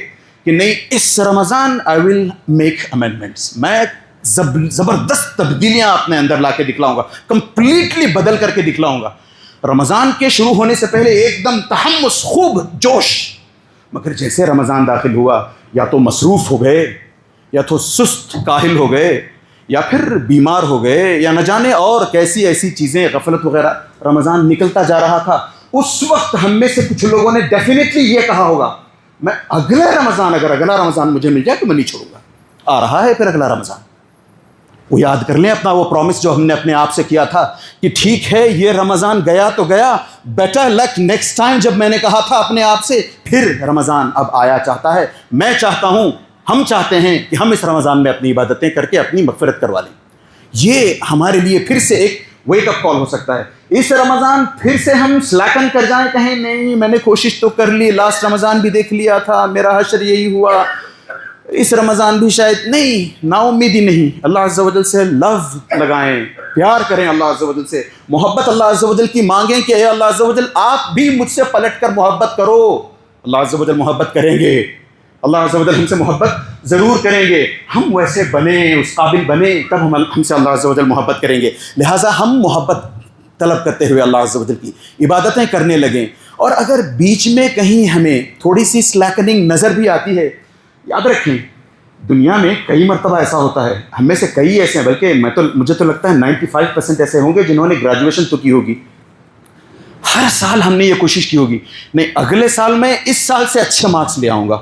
کہ نہیں، اس رمضان آئی ول میک امینڈمنٹس، میں زبردست تبدیلیاں اپنے اندر لا کے دکھلاؤں گا، کمپلیٹلی بدل کر کے دکھلاؤں گا. رمضان کے شروع ہونے سے پہلے ایک دم تحمس، خوب جوش، مگر جیسے رمضان داخل ہوا یا تو مصروف ہو گئے، یا تو سست کاہل ہو گئے، یا پھر بیمار ہو گئے، یا نہ جانے اور کیسی ایسی چیزیں، غفلت وغیرہ. رمضان نکلتا جا رہا تھا. اس وقت ہم میں سے کچھ لوگوں نے ڈیفینیٹلی یہ کہا ہوگا، میں اگلا رمضان، اگر اگلا رمضان مجھے مل جائے تو میں نہیں چھوڑوں گا. آ رہا ہے پھر اگلا رمضان. وہ یاد کر لیں اپنا وہ پرومس جو ہم نے اپنے آپ سے کیا تھا کہ ٹھیک ہے یہ رمضان گیا تو گیا، بیٹر لک نیکسٹ ٹائم. جب میں نے کہا تھا اپنے آپ سے، پھر رمضان اب آیا چاہتا ہے. میں چاہتا ہوں، ہم چاہتے ہیں کہ ہم اس رمضان میں اپنی عبادتیں کر کے اپنی مغفرت کروا لیں. یہ ہمارے لیے پھر سے ایک ویک اپ کال ہو سکتا ہے. اس رمضان پھر سے ہم سلیکن کر جائیں، کہیں نہیں میں نے کوشش تو کر لی، لاسٹ رمضان بھی دیکھ لیا تھا، میرا حشر یہی ہوا، اس رمضان بھی شاید نہیں، نا امیدی نہیں. اللہ عز و جل سے لو لگائیں، پیار کریں اللہ عز و جل سے، محبت اللہ عز و جل کی مانگیں کہ اے اللہ عز و جل آپ بھی مجھ سے پلٹ کر محبت کرو. اللہ عز و جل محبت کریں گے، اللہ عز و جل ہم سے محبت ضرور کریں گے. ہم ویسے بنیں، اس قابل بنیں، تب ہم سے اللہ عز و جل محبت کریں گے. لہٰذا ہم محبت طلب کرتے ہوئے اللہ عز و جل کی عبادتیں کرنے لگیں. اور اگر بیچ میں کہیں ہمیں تھوڑی سی سلیکننگ نظر بھی آتی ہے، یاد رکھیں دنیا میں کئی مرتبہ ایسا ہوتا ہے، ہم میں سے کئی ایسے ہیں، بلکہ مجھے تو لگتا ہے 95% ایسے ہوں گے جنہوں نے گریجویشن تو کی ہوگی. ہر سال ہم نے یہ کوشش کی ہوگی، نہیں اگلے سال میں اس سال سے اچھے مارکس لے آؤں گا.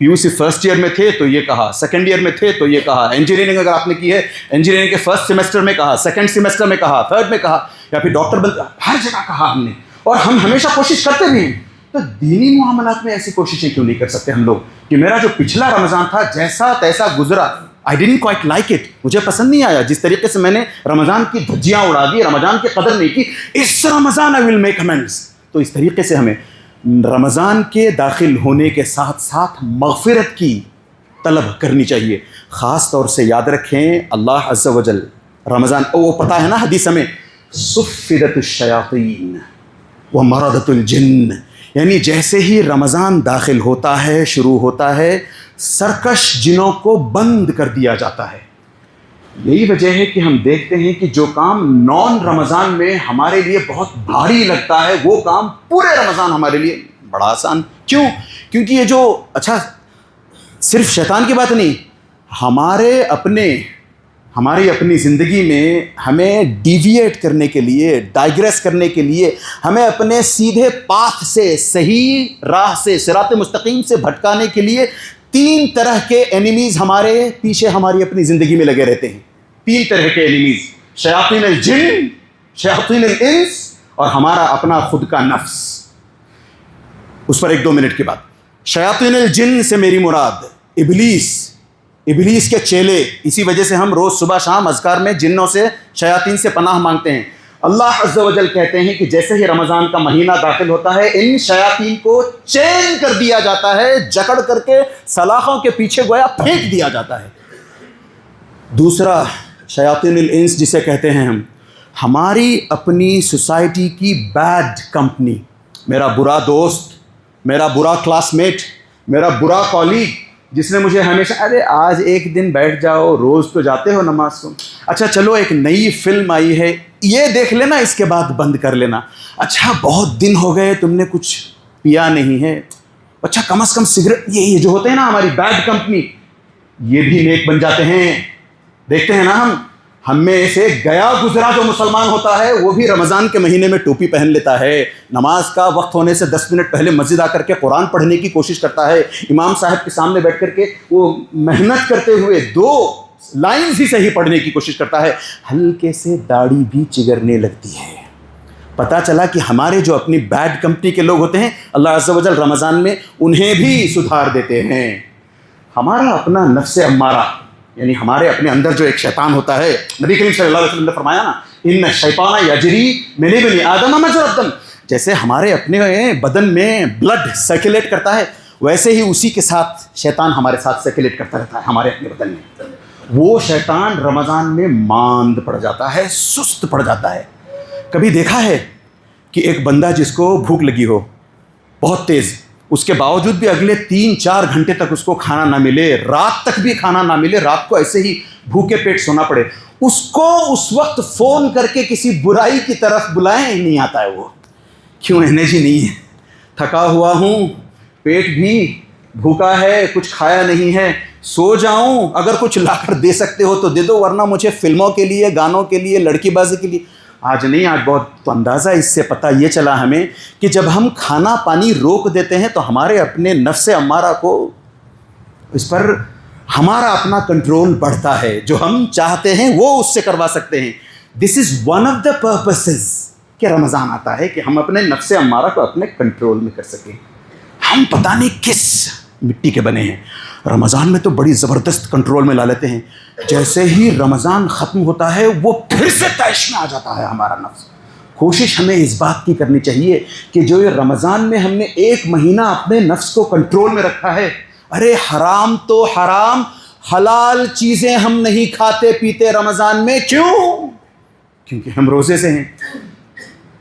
پی یو سی فرسٹ ایئر میں تھے تو یہ کہا، سیکنڈ ایئر میں تھے تو یہ کہا، انجینئرنگ اگر آپ نے کی ہے انجینئرنگ کے فرسٹ سیمسٹر میں کہا، سیکنڈ سیمسٹر میں کہا، تھرڈ میں کہا، یا پھر ڈاکٹر بن، ہر جگہ کہا ہم نے. اور ہم ہمیشہ کوشش کرتے بھی ہیں. تو دینی معاملات میں ایسی کوششیں کیوں نہیں کر سکتے ہم لوگ کہ میرا جو پچھلا رمضان تھا جیسا تیسا گزرا، I didn't quite like it, مجھے پسند نہیں آیا جس طریقے سے میں نے رمضان کی دھجیاں اڑا دی، رمضان کی قدر نہیں کی، اس رمضان آئی ول میک امینڈس. تو اس طریقے سے ہمیں رمضان کے داخل ہونے کے ساتھ ساتھ مغفرت کی طلب کرنی چاہیے. خاص طور سے یاد رکھیں اللہ عز و جل رمضان، وہ پتہ ہے نا حدیث میں، صفدت الشیاطین ومردت الجن، یعنی جیسے ہی رمضان داخل ہوتا ہے، شروع ہوتا ہے، سرکش جنوں کو بند کر دیا جاتا ہے. یہی وجہ ہے کہ ہم دیکھتے ہیں کہ جو کام نان رمضان میں ہمارے لیے بہت بھاری لگتا ہے، وہ کام پورے رمضان ہمارے لیے بڑا آسان. کیوں؟ کیونکہ یہ جو، اچھا صرف شیطان کی بات نہیں، ہماری اپنی زندگی میں ہمیں ڈیویٹ کرنے کے لیے، ڈائگریس کرنے کے لیے، ہمیں اپنے سیدھے پاتھ سے، صحیح راہ سے، صراط مستقیم سے بھٹکانے کے لیے 3 طرح کے اینیمیز ہمارے پیچھے ہماری اپنی زندگی میں لگے رہتے ہیں. 3 طرح کے اینیمیز، شیاطین الجن، شیاطین الانس، اور ہمارا اپنا خود کا نفس. اس پر 1-2 منٹ کی بات. شیاطین الجن سے میری مراد ابلیس کے چیلے. اسی وجہ سے ہم روز صبح شام اذکار میں جنوں سے، شیاطین سے پناہ مانگتے ہیں. اللہ عز و جل کہتے ہیں کہ جیسے ہی رمضان کا مہینہ داخل ہوتا ہے، ان شیاطین کو چین کر دیا جاتا ہے، جکڑ کر کے سلاخوں کے پیچھے گویا پھینک دیا جاتا ہے. دوسرا شیاطین الانس جسے کہتے ہیں ہم، ہماری اپنی سوسائٹی کی بیڈ کمپنی، میرا برا دوست، میرا برا کلاس میٹ، میرا برا کالیگ، جس نے مجھے ہمیشہ ارے آج ایک دن بیٹھ جاؤ، روز تو جاتے ہو نماز کو، اچھا چلو ایک نئی فلم آئی ہے یہ دیکھ لینا، اس کے بعد بند کر لینا، اچھا بہت دن ہو گئے تم نے کچھ پیا نہیں ہے، اچھا کم از کم سگریٹ، یہ جو ہوتے ہیں نا ہماری بیڈ کمپنی، یہ بھی نیک بن جاتے ہیں۔ دیکھتے ہیں نا ہم میں سے گیا گزرا جو مسلمان ہوتا ہے وہ بھی رمضان کے مہینے میں ٹوپی پہن لیتا ہے، نماز کا وقت ہونے سے 10 منٹ پہلے مسجد آ کر کے قرآن پڑھنے کی کوشش کرتا ہے، امام صاحب کے سامنے بیٹھ کر کے وہ محنت کرتے ہوئے 2 لائنز ہی صحیح پڑھنے کی کوشش کرتا ہے، ہلکے سے داڑھی بھی چگرنے لگتی ہے۔ پتہ چلا کہ ہمارے جو اپنی بیڈ کمپنی کے لوگ ہوتے ہیں اللہ عز و جل رمضان میں انہیں بھی سدھار دیتے ہیں۔ ہمارا اپنا نفس امارہ، یعنی ہمارے اپنے اندر جو ایک شیطان ہوتا ہے، نبی کریم صلی اللہ علیہ وسلم نے فرمایا نا ان الشیطان یجری من ابن آدم مجرى الدم، جیسے ہمارے اپنے بدن میں بلڈ سرکولیٹ کرتا ہے ویسے ہی اسی کے ساتھ شیطان ہمارے ساتھ سرکولیٹ کرتا رہتا ہے ہمارے اپنے بدن میں۔ وہ شیطان رمضان میں ماند پڑ جاتا ہے، سست پڑ جاتا ہے۔ کبھی دیکھا ہے کہ ایک بندہ جس کو بھوک لگی ہو بہت تیز، اس کے باوجود بھی اگلے 3-4 گھنٹے تک اس کو کھانا نہ ملے، رات تک بھی کھانا نہ ملے، رات کو ایسے ہی بھوکے پیٹ سونا پڑے، اس کو اس وقت فون کر کے کسی برائی کی طرف بلائیں نہیں آتا ہے، وہ کیوں انرجی نہیں ہے، تھکا ہوا ہوں، پیٹ بھی بھوکا ہے، کچھ کھایا نہیں ہے، سو جاؤں، اگر کچھ لا کر دے سکتے ہو تو دے دو، ورنہ مجھے فلموں کے لیے، گانوں کے لیے، لڑکی بازی کے لیے آج نہیں، آج بہت تو اندازہ اس سے پتہ یہ چلا ہمیں کہ جب ہم کھانا پانی روک دیتے ہیں تو ہمارے اپنے نفس امارہ کو اس پر ہمارا اپنا کنٹرول بڑھتا ہے، جو ہم چاہتے ہیں وہ اس سے کروا سکتے ہیں۔ This is one of the purposes کہ رمضان آتا ہے کہ ہم اپنے نفس امارہ کو اپنے کنٹرول میں کر سکیں۔ ہم پتہ نہیں کس مٹی کے بنے ہیں، رمضان میں تو بڑی زبردست کنٹرول میں لا لیتے ہیں، جیسے ہی رمضان ختم ہوتا ہے وہ پھر سے طیش میں آ جاتا ہے ہمارا نفس۔ کوشش ہمیں اس بات کی کرنی چاہیے کہ جو یہ رمضان میں ہم نے 1 مہینہ اپنے نفس کو کنٹرول میں رکھا ہے، ارے حرام تو حرام، حلال چیزیں ہم نہیں کھاتے پیتے رمضان میں، کیوں؟ کیونکہ ہم روزے سے ہیں۔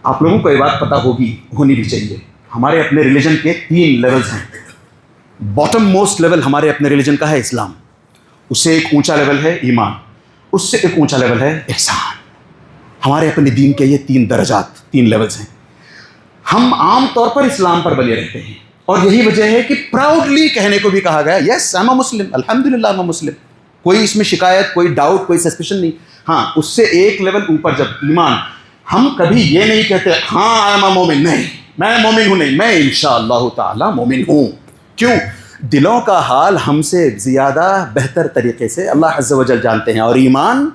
آپ لوگوں کو یہ بات پتہ ہونی بھی چاہیے، ہمارے اپنے ریلیجن کے 3 لیولز ہیں۔ باٹم موسٹ لیول ہمارے اپنے ریلیجن کا ہے اسلام، اس سے ایک اونچا لیول ہے ایمان، اس سے ایک اونچا لیول ہے احسان۔ ہمارے اپنے دین کے یہ 3 درجات، 3 لیولز ہیں۔ ہم عام طور پر اسلام پر بنے رہتے ہیں، اور یہی وجہ ہے کہ پراؤڈلی کہنے کو بھی کہا گیا یس آئی ایم اے مسلم، الحمدللہ آئی ایم اے مسلم، کوئی اس میں شکایت، کوئی ڈاؤٹ، کوئی سسپیشن نہیں۔ ہاں اس سے ایک لیول اوپر جب ایمان، ہم کبھی یہ نہیں کہتے ہاں آئی ایم اے مومن، نہیں میں مومن ہوں، نہیں میں انشاءاللہ تعالی مومن ہوں۔ کیوں؟ دلوں کا حال ہم سے زیادہ بہتر طریقے سے اللہ عز و جل جانتے ہیں، اور ایمان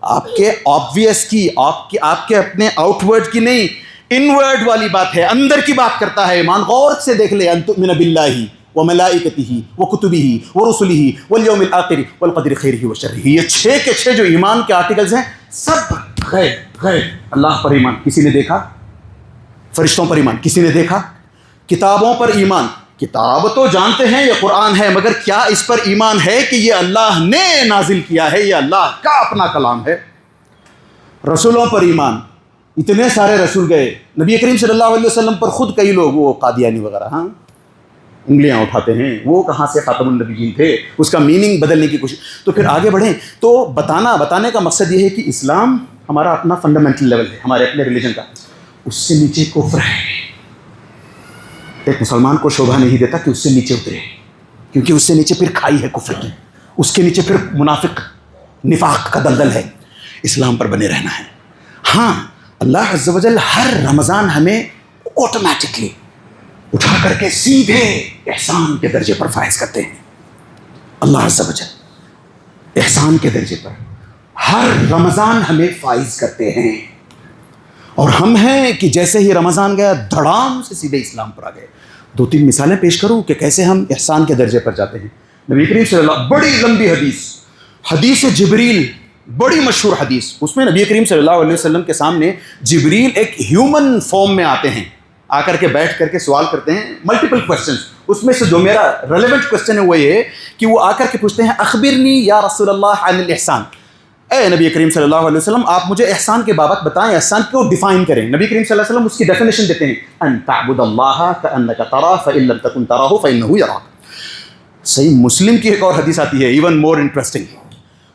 آپ کے آبویس کی، آپ کے اپنے آؤٹ ورڈ کی نہیں، ان ورڈ والی بات ہے، اندر کی بات کرتا ہے ایمان۔ غور سے دیکھ لے، ان تؤمن باللہ وملائکتہ وکتبہ ورسلہ والیوم الآخر والقدر خیرہ وشرہ، یہ 6 کے 6 جو ایمان کے آرٹیکلز ہیں، سب غیب اللہ پر ایمان کسی نے دیکھا، فرشتوں پر ایمان کسی نے دیکھا، کتابوں پر ایمان، کتاب تو جانتے ہیں یہ قرآن ہے، مگر کیا اس پر ایمان ہے کہ یہ اللہ نے نازل کیا ہے، یہ اللہ کا اپنا کلام ہے۔ رسولوں پر ایمان، اتنے سارے رسول گئے، نبی کریم صلی اللہ علیہ وسلم پر خود کئی لوگ، وہ قادیانی وغیرہ ہاں انگلیاں اٹھاتے ہیں، وہ کہاں سے خاتم النبیین تھے، اس کا میننگ بدلنے کی کوشش۔ تو پھر آگے بڑھیں تو بتانے کا مقصد یہ ہے کہ اسلام ہمارا اپنا فنڈامنٹل لیول ہے، ہمارے اپنے ریلیجن کا، اس سے نیچے کفر ہے۔ ایک مسلمان کو شوبھا نہیں دیتا کہ اس سے نیچے اترے، کیونکہ اس سے نیچے پھر کھائی ہے کفر کی، اس کے نیچے پھر منافق نفاق کا دلدل ہے۔ اسلام پر بنے رہنا ہے۔ ہاں اللہ عز و جل ہر رمضان ہمیں آٹومیٹکلی اٹھا کر کے سیدھے احسان کے درجے پر فائز کرتے ہیں۔ اللہ عز و جل احسان کے درجے پر ہر رمضان ہمیں فائز کرتے ہیں، اور ہم ہیں کہ جیسے ہی رمضان گیا دھڑام سے سیدھے اسلام پر آ گئے۔ 2-3 مثالیں پیش کروں کہ کیسے ہم احسان کے درجے پر جاتے ہیں۔ نبی کریم صلی اللہ، بڑی لمبی حدیث جبریل، بڑی مشہور حدیث، اس میں نبی کریم صلی اللہ علیہ وسلم کے سامنے جبریل ایک ہیومن فارم میں آتے ہیں، آ کر کے بیٹھ کر کے سوال کرتے ہیں ملٹیپل کویسچنز۔ اس میں سے جو میرا ریلیونٹ کویسچن ہے وہ یہ ہے کہ وہ آ کر کے پوچھتے ہیں اخبرنی یا رسول اللہ عن الاحسان، اے نبی کریم صلی اللہ علیہ وسلم آپ مجھے احسان کے بابت بتائیں، احسان کو ڈیفائن کریں۔ نبی کریم صلی اللہ علیہ وسلم اس کی ڈیفینیشن دیتے ہیں، ان تعبد اللہ کأنک تراہ فإن لم تکن تراہ فإنہ یراک، صحیح مسلم کی ایک اور حدیث آتی ہے ایون مور انٹرسٹنگ،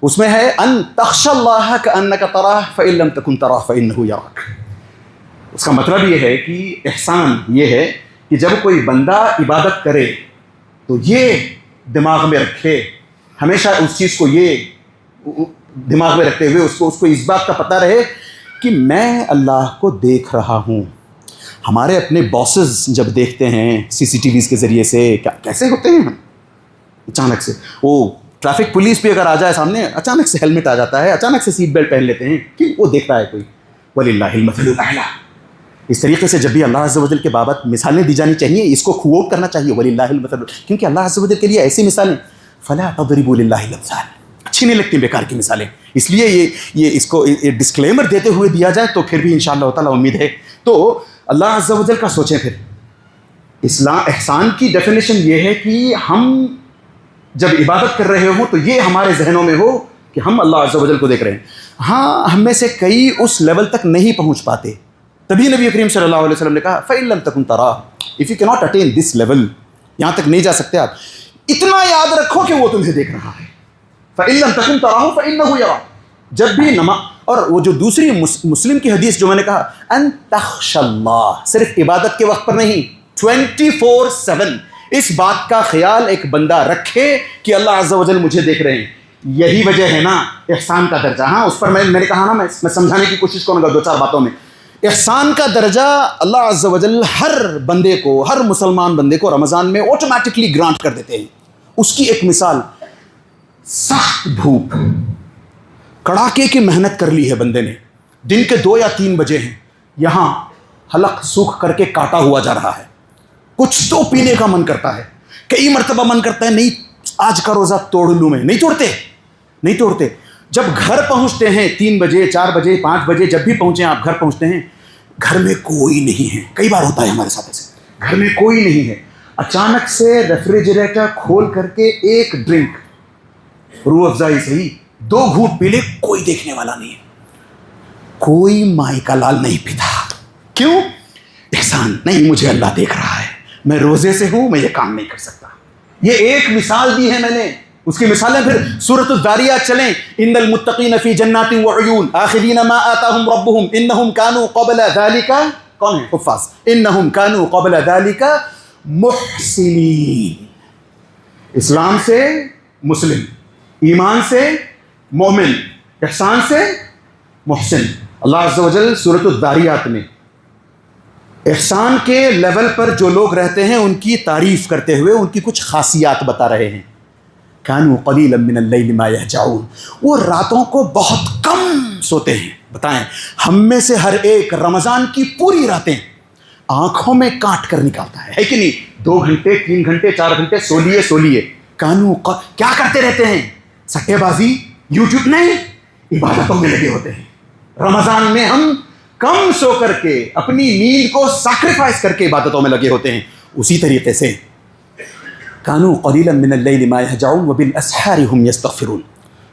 اس میں ہے ان تخشى اللہ کأنک تراہ فإن لم تکن تراہ فإنہ یراک۔ اس کا مطلب یہ ہے کہ احسان یہ ہے کہ جب کوئی بندہ عبادت کرے تو یہ دماغ میں رکھے، ہمیشہ اس چیز کو یہ دماغ میں رکھتے ہوئے اس کو اس بات کا پتہ رہے کہ میں اللہ کو دیکھ رہا ہوں۔ ہمارے اپنے باسز جب دیکھتے ہیں سی سی ٹی ویز کے ذریعے سے کیسے ہوتے ہیں، ہم اچانک سے وہ ٹریفک پولیس بھی اگر آ جائے سامنے اچانک سے ہیلمٹ آ جاتا ہے، اچانک سے سیٹ بیلٹ پہن لیتے ہیں کہ وہ دیکھتا ہے کوئی۔ وَلِلَّهِ الْمَثَلُ الْأَعْلَىٰ۔ اس طریقے سے جب بھی اللہ عز و جل کے بابت مثالیں دی جانی چاہیے، اس کو کوٹ کرنا چاہیے وَلِلَّهِ الْمَثَلُ، کیونکہ اللہ عز و جل کے لیے ایسی مثالیں فَلَا تَضْرِبُوا لِلَّهِ الْأَمْثَالَ اچھی نہیں لگتی بیکار کی مثالیں، اس لیے یہ اس کو ڈسکلیمر دیتے ہوئے دیا جائے تو پھر بھی انشاءاللہ تعالیٰ امید ہے۔ تو اللہ عز و جل کا سوچیں، پھر احسان کی ڈیفینیشن یہ ہے کہ ہم جب عبادت کر رہے ہوں تو یہ ہمارے ذہنوں میں ہو کہ ہم اللہ عز و جل کو دیکھ رہے ہیں۔ ہاں ہم میں سے کئی اس لیول تک نہیں پہنچ پاتے، تبھی نبی کریم صلی اللہ علیہ وسلم نے کہا فَإِن لَمْ تَكُنْ تَرَاهُ، if you cannot attain this level، یہاں تک نہیں جا سکتے آپ، اتنا یاد رکھو کہ وہ تمہیں دیکھ رہا ہے۔ فَإِن لَمْ تَكُنْ تَرَاهُ فَإِنَّهُ يَرَاكَ۔ جب بھی نماز، اور وہ جو دوسری مسلم کی حدیث جو میں نے کہا ان تخشى اللہ، صرف عبادت کے وقت پر نہیں، 24/7 اس بات کا خیال ایک بندہ رکھے کہ اللہ عز و جل مجھے دیکھ رہے ہیں۔ یہی وجہ ہے نا احسان کا درجہ۔ ہاں اس پر میں نے کہا نا، میں سمجھانے کی کوشش کروں گا دو چار باتوں میں۔ احسان کا درجہ اللہ عز و جل ہر بندے کو، ہر مسلمان بندے کو رمضان میں آٹومیٹکلی گرانٹ کر دیتے ہیں۔ اس کی ایک مثال، سخت دھوپ، کڑاکے کی محنت کر لی ہے بندے نے، دن کے 2 یا 3 بجے ہیں، یہاں حلق سوکھ کر کے کاٹا ہوا جا رہا ہے، کچھ تو پینے کا من کرتا ہے، کئی مرتبہ من کرتا ہے نہیں آج کا روزہ توڑ لوں میں، نہیں توڑتے۔ جب گھر پہنچتے ہیں 3 بجے 4 بجے 5 بجے، جب بھی پہنچیں آپ گھر پہنچتے ہیں، گھر میں کوئی نہیں ہے، کئی بار ہوتا ہے ہمارے ساتھ ایسے، گھر میں کوئی نہیں ہے، اچانک سے ریفریجریٹر کھول کر کے ایک ڈرنک، روح افزائی صحیح 2 گھونٹ پی لے، کوئی دیکھنے والا نہیں ہے، کوئی مائی کا لال نہیں پیتا۔ کیوں؟ احسان نہیں، مجھے اللہ دیکھ رہا ہے، میں روزے سے ہوں، میں یہ کام نہیں کر سکتا۔ یہ ایک مثال دی ہے میں نے، اس کی مثالیں پھر سورۃ الذاریات چلیں، ان المتقین فی جنات وعیون آخذین ما آتاہم ربہم انہم کانوا قبل ذالک، کون ہے حفاظ، انہم کانوا قبل ذالک محسنین، اسلام سے مسلم، ایمان سے مومن، احسان سے محسن۔ اللہ عز و جل سورۃ الذاریات میں احسان کے لیول پر جو لوگ رہتے ہیں ان کی تعریف کرتے ہوئے ان کی کچھ خاصیات بتا رہے ہیں۔ کانوا قلیلا من اللیل ما یہجعون، وہ راتوں کو بہت کم سوتے ہیں۔ بتائیں ہم میں سے ہر ایک رمضان کی پوری راتیں آنکھوں میں کاٹ کر نکالتا ہے کہ نہیں، 2 گھنٹے 3 گھنٹے 4 گھنٹے سو لیے۔ کیا کرتے رہتے ہیں؟ سٹے بازی، یوٹیوب نہیں، عبادتوں میں لگے ہوتے ہیں۔ رمضان میں ہم کم سو کر کے اپنی نیند کو سیکریفائس کر کے عبادتوں میں لگے ہوتے ہیں۔ اسی طریقے سے کانوا قلیلا من اللیل ما یہجعون وبالاسحار هم یستغفرون،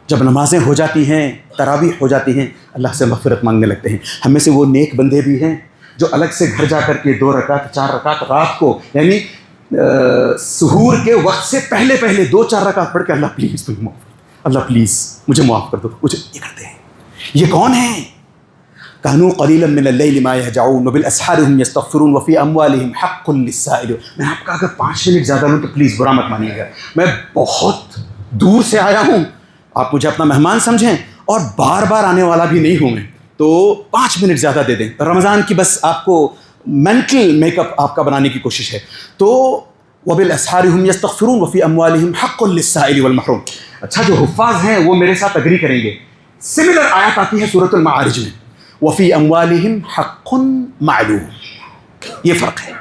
جب نمازیں ہو جاتی ہیں، تراویح ہو جاتی ہیں، اللہ سے مغفرت مانگنے لگتے ہیں۔ ہم میں سے وہ نیک بندے بھی ہیں جو الگ سے گھر جا کر کے 2 رکعت 4 رکعت رات کو، یعنی سحور کے وقت سے پہلے 2-4 رکعت پڑھ کے اللہ پلیز تمہیں معاف کر دو، اللہ پلیز مجھے معاف کر دو، مجھے یہ کرتے ہیں۔ یہ کون ہیں؟ کانوا قلیلا من اللیل ما یہجعون وبالاسحار هم یستغفرون وفی اموالہم حق للسائل۔ میں آپ کا اگر 5 منٹ زیادہ لوں تو پلیز برا مت مانیے گا، میں بہت دور سے آیا ہوں، آپ مجھے اپنا مہمان سمجھیں اور بار بار آنے والا بھی نہیں ہوں میں، تو 5 منٹ زیادہ دے دیں۔ رمضان کی بس آپ کو مینٹل میک اپ آپ کا بنانے کی کوشش ہے۔ تو وبالاسحار هم یستغفرون وفی اموالہم حق للسائل والمحروم۔ اچھا جو حفاظ ہیں وہ میرے ساتھ اگری کریں گے، سملر آیت آتی ہے سورۃ المعارج میں، وفی اموالہم حق معلوم، یہ فرق ہے۔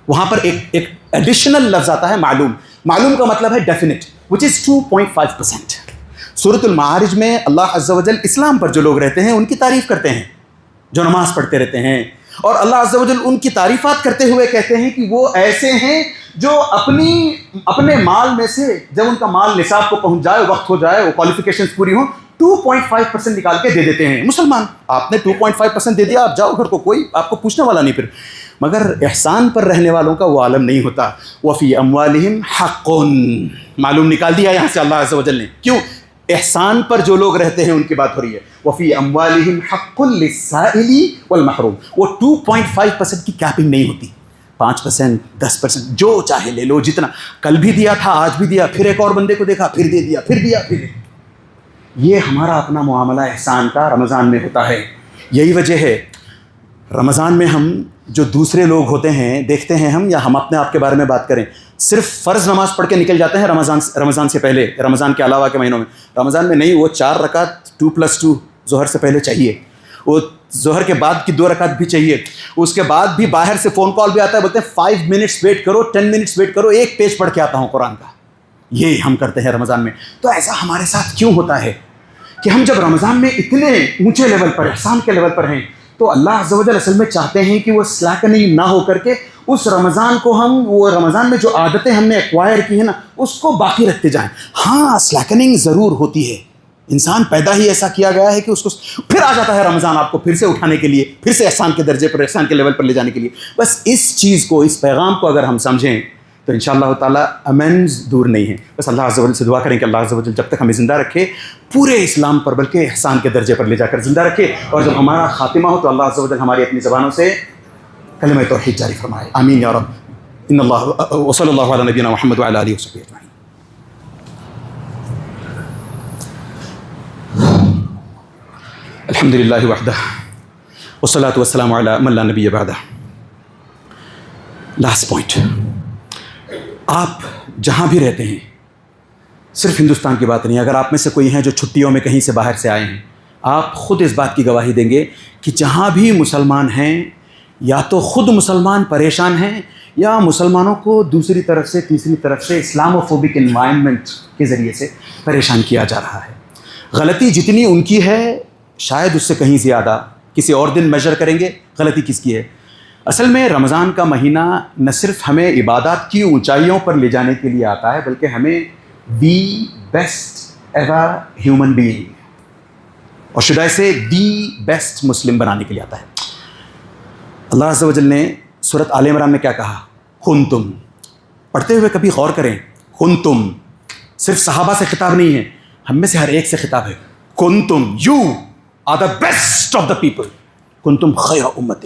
وہاں پر ایک ایڈیشنل لفظ آتا ہے معلوم، معلوم کا مطلب ہے ڈیفینٹ، which is 2.5%۔ سورۃ المعارج میں اللہ عز و جل اسلام پر جو لوگ رہتے ہیں ان کی تعریف کرتے ہیں، جو نماز پڑھتے رہتے ہیں، اور اللہ عز و جل ان کی تعریفات کرتے ہوئے کہتے ہیں کہ وہ ایسے ہیں جو اپنے مال میں سے جب ان کا مال نصاب کو پہنچ جائے، وقت ہو جائے، وہ کوالیفیکیشنز پوری ہوں، 2.5% نکال کے دے دیتے ہیں مسلمان. آپ نے 2.5% دے دیا, آپ جاؤ گھر کو, کوئی آپ کو پوچھنے والا نہیں. پھر مگر احسان پر رہنے والوں کا وہ عالم نہیں ہوتا. وفی اموالہم حق, معلوم نکال دیا یہاں سے اللہ عز و جل نے. کیوں؟ احسان پر جو لوگ رہتے ہیں ان کی بات ہو رہی ہے. وفی اموالہم حق للسائل والمحروم. وہ 2.5% کی کیپنگ نہیں ہوتی. 5%, 10%, جو چاہے لے لو, جتنا. کل بھی دیا تھا, آج بھی دیا, پھر ایک اور بندے کو دیکھا, پھر دے دیا, پھر دیا, پھر. یہ ہمارا اپنا معاملہ احسان کا رمضان میں ہوتا ہے. یہی وجہ ہے رمضان میں ہم جو دوسرے لوگ ہوتے ہیں دیکھتے ہیں ہم, یا ہم اپنے آپ کے بارے میں بات کریں, صرف فرض نماز پڑھ کے نکل جاتے ہیں رمضان سے پہلے, رمضان کے علاوہ کے مہینوں میں. رمضان میں نہیں, وہ 4 رکعت 2+2 ظہر سے پہلے چاہیے, وہ ظہر کے بعد کی 2 رکعت بھی چاہیے. اس کے بعد بھی باہر سے فون کال بھی آتا ہے, بولتے ہیں 5 منٹس ویٹ کرو, 10 منٹس ویٹ کرو, 1 پیج پڑھ کے آتا ہوں قرآن کا. یہ ہم کرتے ہیں رمضان میں. تو ایسا ہمارے ساتھ کیوں ہوتا ہے کہ ہم جب رمضان میں اتنے اونچے لیول پر, احسان کے لیول پر ہیں, تو اللہ عز و جل اصل میں چاہتے ہیں کہ وہ سلیکننگ نہ ہو کر کے اس رمضان کو ہم, وہ رمضان میں جو عادتیں ہم نے ایکوائر کی ہیں نا, اس کو باقی رکھتے جائیں. ہاں سلیکننگ ضرور ہوتی ہے, انسان پیدا ہی ایسا کیا گیا ہے کہ اس کو پھر آ جاتا ہے رمضان آپ کو پھر سے اٹھانے کے لیے, پھر سے احسان کے درجے پر, احسان کے لیول پر لے جانے کے لیے. بس اس چیز کو, اس پیغام کو اگر ہم سمجھیں تو انشاءاللہ تعالیٰ امینز دور نہیں ہیں. بس اللہ عز و جل سے دعا کریں کہ اللہ عز و جل جب تک ہمیں زندہ رکھے پورے اسلام پر, بلکہ احسان کے درجے پر لے جا کر زندہ رکھے, اور جب ہمارا خاتمہ ہو تو اللہ عز و جل ہماری اپنی زبانوں سے کلمہ توحید جاری فرمائے. آمین یا رب. ان اللہ وصلی اللہ علی نبینا محمد وعلی آلہ وصحبہ اجمعین. الحمد للہ وحدہ والصلاۃ والسلام علی من لا نبی بعدہ. لاسٹ پوائنٹ, آپ جہاں بھی رہتے ہیں, صرف ہندوستان کی بات نہیں, اگر آپ میں سے کوئی ہیں جو چھٹیوں میں کہیں سے باہر سے آئے ہیں, آپ خود اس بات کی گواہی دیں گے کہ جہاں بھی مسلمان ہیں, یا تو خود مسلمان پریشان ہیں, یا مسلمانوں کو دوسری طرف سے, تیسری طرف سے اسلاموفوبک انوائرمنٹ کے ذریعے سے پریشان کیا جا رہا ہے. غلطی جتنی ان کی ہے شاید اس سے کہیں زیادہ کسی اور دن میجر کریں گے غلطی کس کی ہے. اصل میں رمضان کا مہینہ نہ صرف ہمیں عبادات کی اونچائیوں پر لے جانے کے لیے آتا ہے, بلکہ ہمیں the best ever human being, اور شاید سے دی بیسٹ مسلم بنانے کے لیے آتا ہے. اللہ عز و جل نے سورۃ آل عمران میں کیا کہا؟ کنتم. پڑھتے ہوئے کبھی غور کریں, کنتم صرف صحابہ سے خطاب نہیں ہے, ہم میں سے ہر ایک سے خطاب ہے. کنتم, you are the best of the people, کنتم خیر امت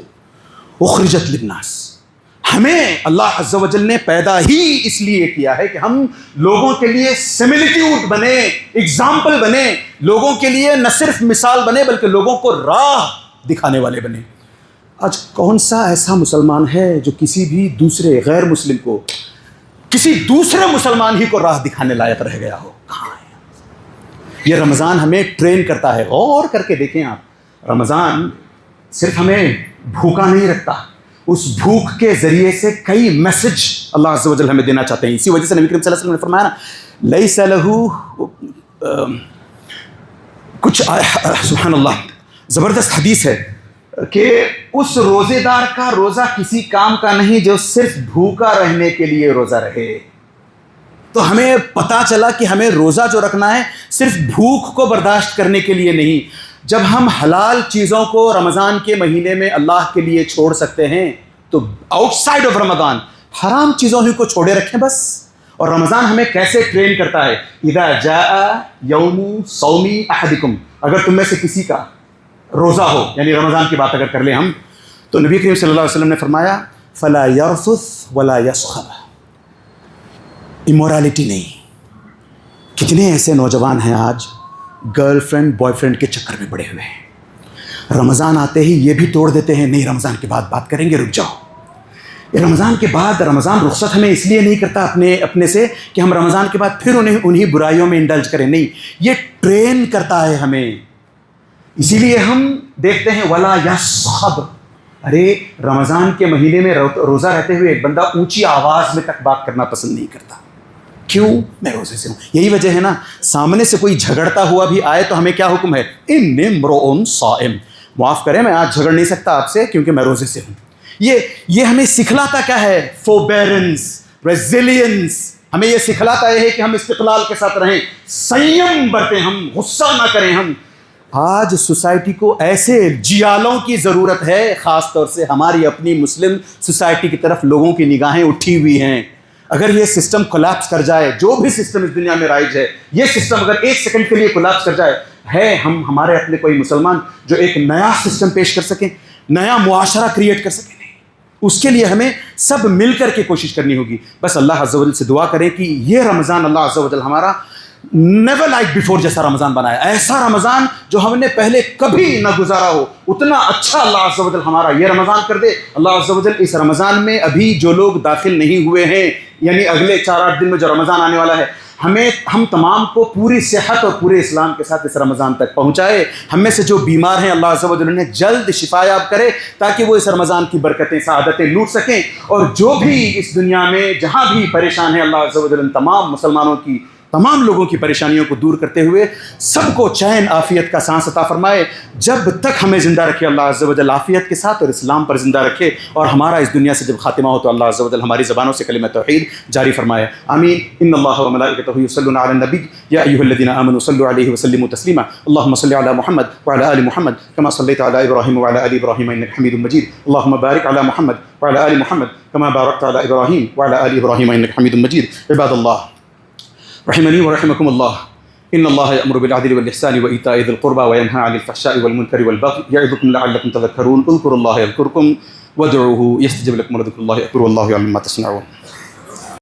اخرجت للناس. ہمیں اللہ عز و جل نے پیدا ہی اس لیے کیا ہے کہ ہم لوگوں کے لیے سملٹیوڈ بنے, اگزامپل بنے, لوگوں کے لیے نہ صرف مثال بنے بلکہ لوگوں کو راہ دکھانے والے بنے. آج کون سا ایسا مسلمان ہے جو کسی بھی دوسرے غیر مسلم کو, کسی دوسرے مسلمان ہی کو راہ دکھانے لائق رہ گیا ہو؟ کہاں ہے؟ یہ رمضان ہمیں ٹرین کرتا ہے. غور کر کے دیکھیں آپ, رمضان صرف ہمیں بھوکا نہیں رکھتا, اس بھوک کے ذریعے سے کئی میسج اللہ عز و جل ہمیں دینا چاہتے ہیں. اسی وجہ سے نبی کریم صلی اللہ علیہ وسلم نے فرمایا نا, لیس لہ کچھ, سبحان اللہ, زبردست حدیث ہے کہ اس روزے دار کا روزہ کسی کام کا نہیں جو صرف بھوکا رہنے کے لیے روزہ رہے. تو ہمیں پتہ چلا کہ ہمیں روزہ جو رکھنا ہے صرف بھوک کو برداشت کرنے کے لیے نہیں. جب ہم حلال چیزوں کو رمضان کے مہینے میں اللہ کے لیے چھوڑ سکتے ہیں تو آؤٹ سائڈ آف رمضان حرام چیزوں ہی کو چھوڑے رکھیں بس. اور رمضان ہمیں کیسے ٹرین کرتا ہے؟ اذا جاء یوم صوم احدکم, اگر تم میں سے کسی کا روزہ ہو, یعنی رمضان کی بات اگر کر لیں ہم, تو نبی کریم صلی اللہ علیہ وسلم نے فرمایا فلا یرفث ولا یسخر, امورالٹی نہیں. کتنے ایسے نوجوان ہیں آج گرل فرینڈ بوائے فرینڈ کے چکر میں پڑے ہوئے ہیں, رمضان آتے ہی یہ بھی توڑ دیتے ہیں, نہیں رمضان کے بعد بات کریں گے, رک جاؤ. رمضان کے بعد, رمضان رخصت ہمیں اس لیے نہیں کرتا اپنے سے کہ ہم رمضان کے بعد پھر انہیں برائیوں میں انڈلج کریں, نہیں, یہ ٹرین کرتا ہے ہمیں. اسی لیے ہم دیکھتے ہیں ولا یسخب, ارے رمضان کے مہینے میں روزہ رہتے ہوئے ایک بندہ اونچی آواز میں تک بات کرنا پسند نہیں کرتا. کیوں؟ میں روزے سے ہوں. یہی وجہ ہے نا, سامنے سے کوئی جھگڑتا ہوا بھی آئے تو ہمیں کیا حکم ہے؟ انی امرؤ صائم, معاف کریں میں آج جھگڑ نہیں سکتا آپ سے کیونکہ میں روزے سے ہوں. یہ ہمیں سکھلاتا کیا ہے؟ فوربیرنس, ریزیلینس. ہمیں یہ سکھلاتا ہے کہ ہم استقلال کے ساتھ رہیں، سنیم برتیں، ہم غصہ نہ کریں. ہم آج سوسائٹی کو ایسے جیالوں کی ضرورت ہے، خاص طور سے ہماری اپنی مسلم سوسائٹی کی طرف لوگوں کی نگاہیں اٹھی ہوئی ہیں. اگر یہ سسٹم کولیپس کر جائے، جو بھی سسٹم اس دنیا میں رائج ہے، یہ سسٹم اگر ایک سیکنڈ کے لیے کولیپس کر جائے، ہے ہمارے اپنے کوئی مسلمان جو ایک نیا سسٹم پیش کر سکیں، نیا معاشرہ کریٹ کر سکیں؟ نہیں. اس کے لیے ہمیں سب مل کر کے کوشش کرنی ہوگی. بس اللہ عز و جل سے دعا کریں کہ یہ رمضان اللہ عز و جل ہمارا نیور لائک بیفور جیسا رمضان بنایا، ایسا رمضان جو ہم نے پہلے کبھی نہ گزارا ہو، اتنا اچھا اللہ عز و جل ہمارا یہ رمضان کر دے. اللہ عز و جل اس رمضان میں ابھی جو لوگ داخل نہیں ہوئے ہیں، یعنی اگلے 4-8 دن میں جو رمضان آنے والا ہے، ہم تمام کو پوری صحت اور پورے اسلام کے ساتھ اس رمضان تک پہنچائے. ہم میں سے جو بیمار ہیں اللہ عز و جل انہیں جلد شفا یاب کرے تاکہ وہ اس رمضان کی برکتیں سعادتیں لوٹ سکیں. اور جو بھی اس دنیا میں جہاں بھی پریشان ہیں، اللہ عز و جل تمام مسلمانوں کی، تمام لوگوں کی پریشانیوں کو دور کرتے ہوئے سب کو چین عافیت کا سانس عطا فرمائے. جب تک ہمیں زندہ رکھے اللہ عز و جل عافیت کے ساتھ اور اسلام پر زندہ رکھے، اور ہمارا اس دنیا سے جب خاتمہ ہو تو اللہ عز و جل ہماری زبانوں سے کلمہ توحید جاری فرمائے. آمین. ان اللہ و ملائکتہ یصلون علی النبی یا ایھا الذین آمنوا صلوا علیہ وسلموا تسلیما. اللهم صل علی محمد وعلى آل محمد كما صليت على ابراہیم وعلى آل ابراہیم انک حمید مجید. اللهم بارک علی محمد وعلى آل محمد كما بارکت علی ابراہیم وعلى آل ابراہیم انک حمید مجید. عباد اللہ رحمني ورحمكم الله، إن الله يأمر بالعدل والإحسان وإيتاء ذي القربى وينهى عن الفحشاء والمنكر والبغي يعظكم لعلكم تذكرون. اذكروا الله يذكركم وادعوه يستجب لكم ولذكر الله أكبر والله يعلم ما تصنعون.